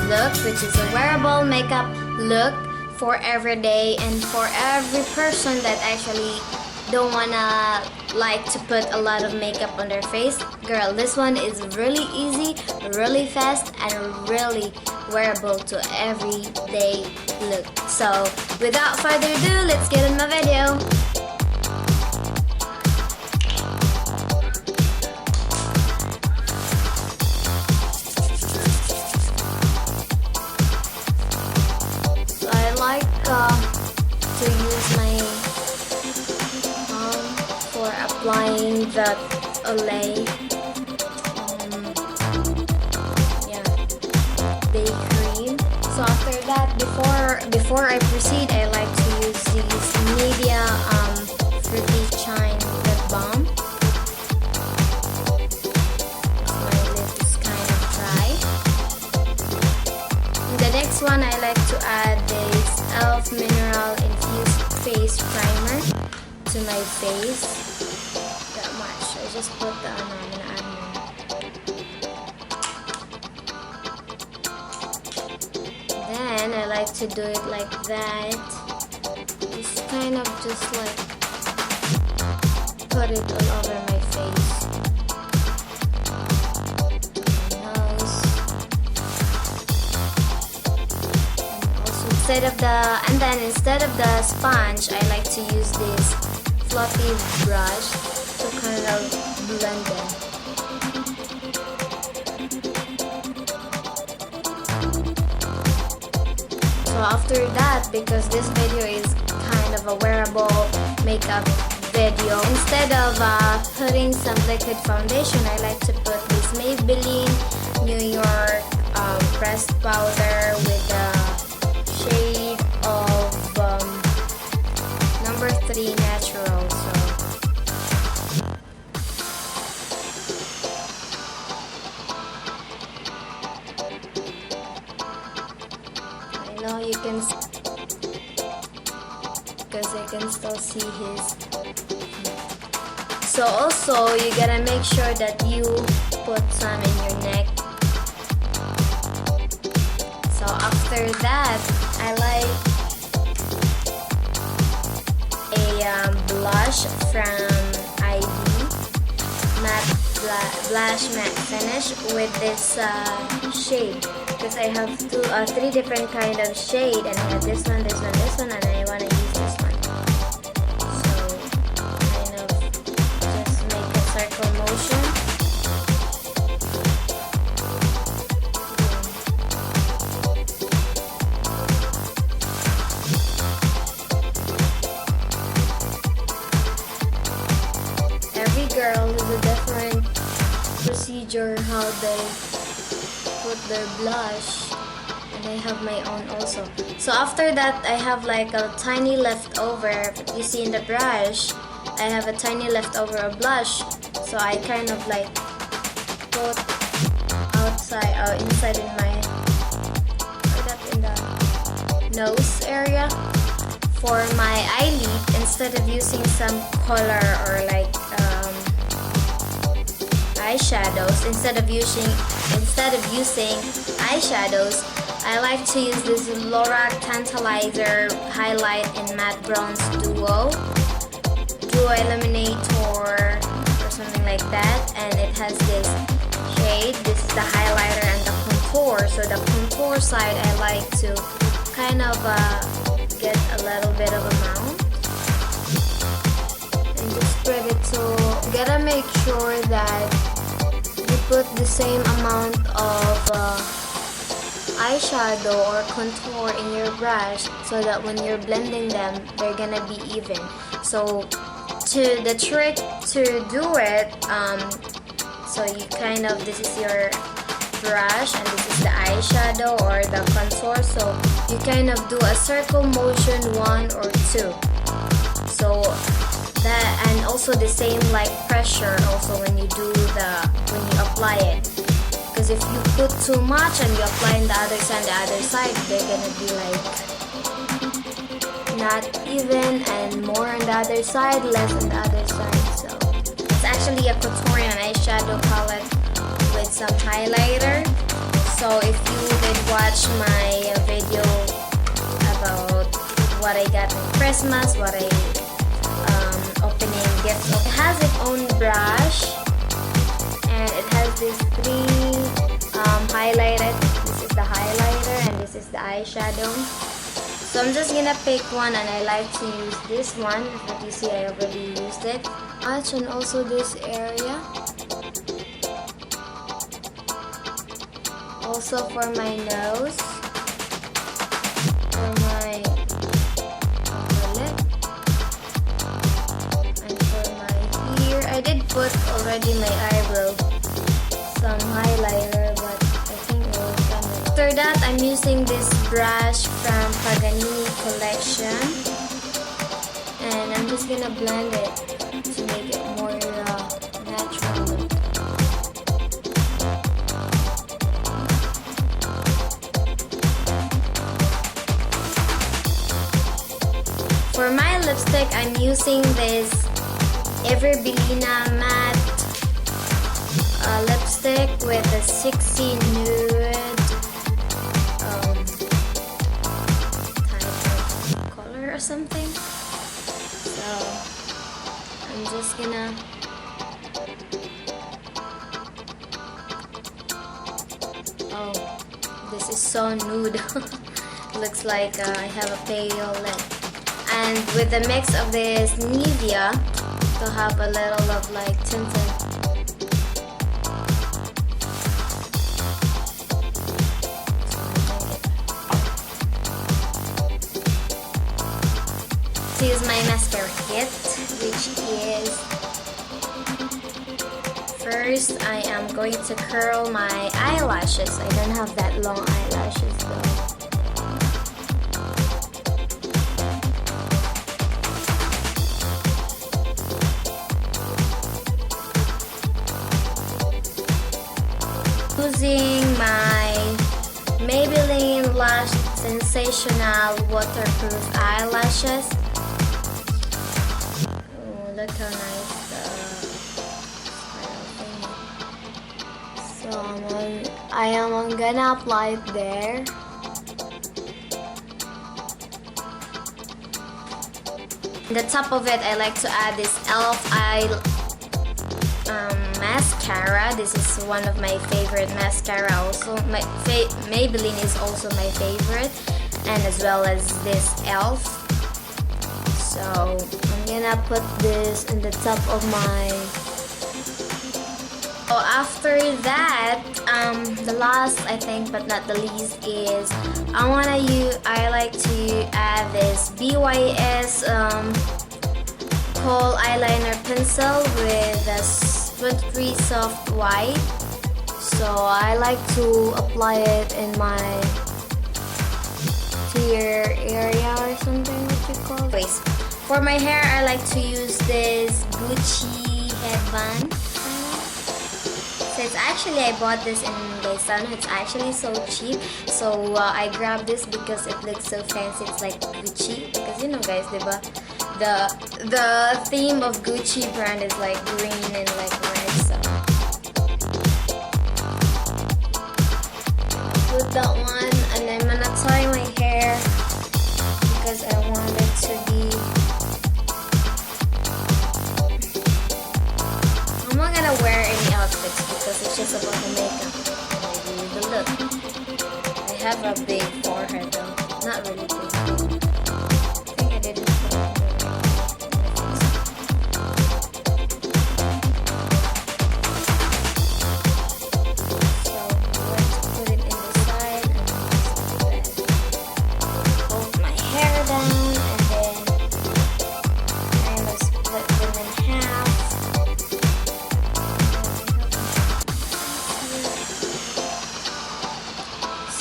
look, which is a wearable makeup look for every day and for every person that actually don't wanna like to put a lot of makeup on their face. Girl, this one is really easy, really fast, and really wearable to everyday look. So without further ado, let's get in my video. So I like to use my for applying the Olay day cream. So after that, before I proceed, I like to use these Media Fruity Shine Lip Balm. My lip is kind of dry. And the next one, I like to add this e.l.f. Mineral Infused Face Primer to my face. That much. I just put the I'm gonna add more. Then I like to do it like that. It's kind of just like put it all over my face. My nose. And also instead of the sponge, I like to use this fluffy brush to kind of blend them. So after that, because this video is kind of a wearable makeup video, instead of putting some liquid foundation, I like to put this Maybelline New York pressed powder with a shade of number 3 natural. So I know you can, because I can still see his. So also you gotta make sure that you put some in your neck. So after that, I like blush from ID matte blush matte finish with this shade, because I have 3 different kind of shade, and I have this one, and I want to use this one. So kind of just make a circle motion. Girl is a different procedure how they put their blush, and I have my own also. So after that, I have like a tiny leftover. You see in the brush, I have a tiny leftover of blush, so I kind of like put inside in my in the nose area for my eyelid. Instead of using some color or like eyeshadows, instead of using eyeshadows, I like to use this Lorac Tantalizer Highlight in Matte Bronze Duo Illuminator or something like that, and it has this shade. This is the highlighter and the contour. So the contour side, I like to kind of get a little bit of amount and just spread it. So you gotta make sure that you put the same amount of eyeshadow or contour in your brush, so that when you're blending them, they're gonna be even. So the trick to do it, so you kind of, this is your brush and this is the eyeshadow or the contour, so you kind of do a circle motion 1 or 2. So that, and also the same like pressure also when you apply it, because if you put too much and you apply on the other side, they're gonna be like not even, and more on the other side, less on the other side. So it's actually a contouring eyeshadow palette with some highlighter. So if you did watch my video about what I got in Christmas, what I opening gifts. It has its own brush, and it has these three highlighted. This is the highlighter and this is the eyeshadow. So I'm just gonna pick one, and I like to use this one. As you see, I already used it. And also this area. Also for my nose. For my lip. And for my ear. I did put already my eyebrow. Some highlighter, but I think it will come. After that, I'm using this brush from Paganini collection, and I'm just gonna blend it to make it more natural look. For my lipstick, I'm using this Everbelina matte lipstick with a 60 nude type of color or something. So I'm just gonna this is so nude. Looks like I have a pale lip. And with the mix of this Nivea to have a little of like tinted. To use my mascara kit, which is first I am going to curl my eyelashes. I don't have that long eyelashes though. Using my Maybelline Lash Sensational Waterproof Eyelashes. Oh, look how nice the spiral thing. So I am gonna apply it there. On the top of it, I like to add this e.l.f. Mascara. This is one of my favorite mascara. Also, my Maybelline is also my favorite, and as well as this e.l.f. So I'm gonna put this in the top of my. Oh, after that, the last I think, but not the least, is I like to add this BYS kohl eyeliner pencil with a 23 soft white. So I like to apply it in my tear area or something, what you call it. For my hair, I like to use this Gucci headband. So it's actually, I bought this in Gaisano. It's actually so cheap. So I grabbed this because it looks so fancy. It's like Gucci. Because you know guys, diba? The theme of Gucci brand is like green and like red. So put that one, and I'm gonna tie my hair because I want it to be. I'm not gonna wear any outfits because it's just about the makeup. Maybe the look. I have a big forehead though, not really big. I think I did it.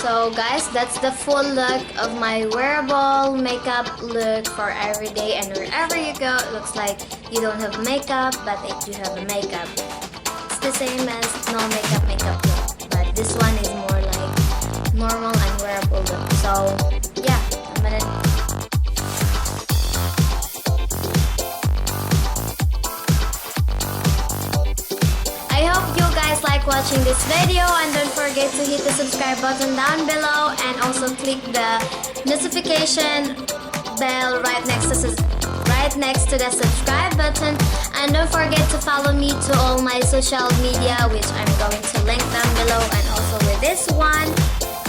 So guys, that's the full look of my wearable makeup look for every day, and wherever you go, it looks like you don't have makeup, but you have a makeup. It's the same as no makeup look, but this one is more like normal and wearable look. So yeah, I'm gonna. I hope you guys like what watching this video, and don't forget to hit the subscribe button down below and also click the notification bell right next to the subscribe button. And don't forget to follow me to all my social media, which I'm going to link down below. And also with this one,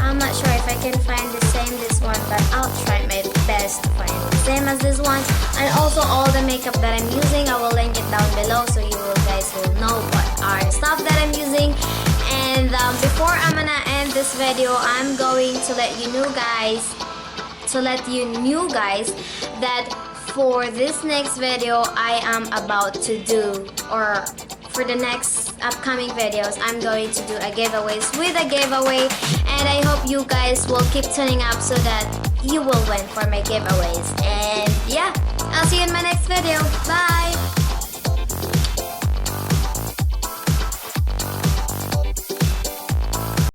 I'm not sure if I can find this one, but I'll try my best to find the same as this one. And also all the makeup that I'm using, I will link it down below so you guys will know what are the stuff that I'm using. And before I'm gonna end this video, I'm going to let you know guys that for this next video I am about to do, or for the next upcoming videos, I'm going to do a giveaways with a giveaway, and I hope you guys will keep tuning up so that you will win for my giveaways. And yeah, I'll see you in my next video. Bye!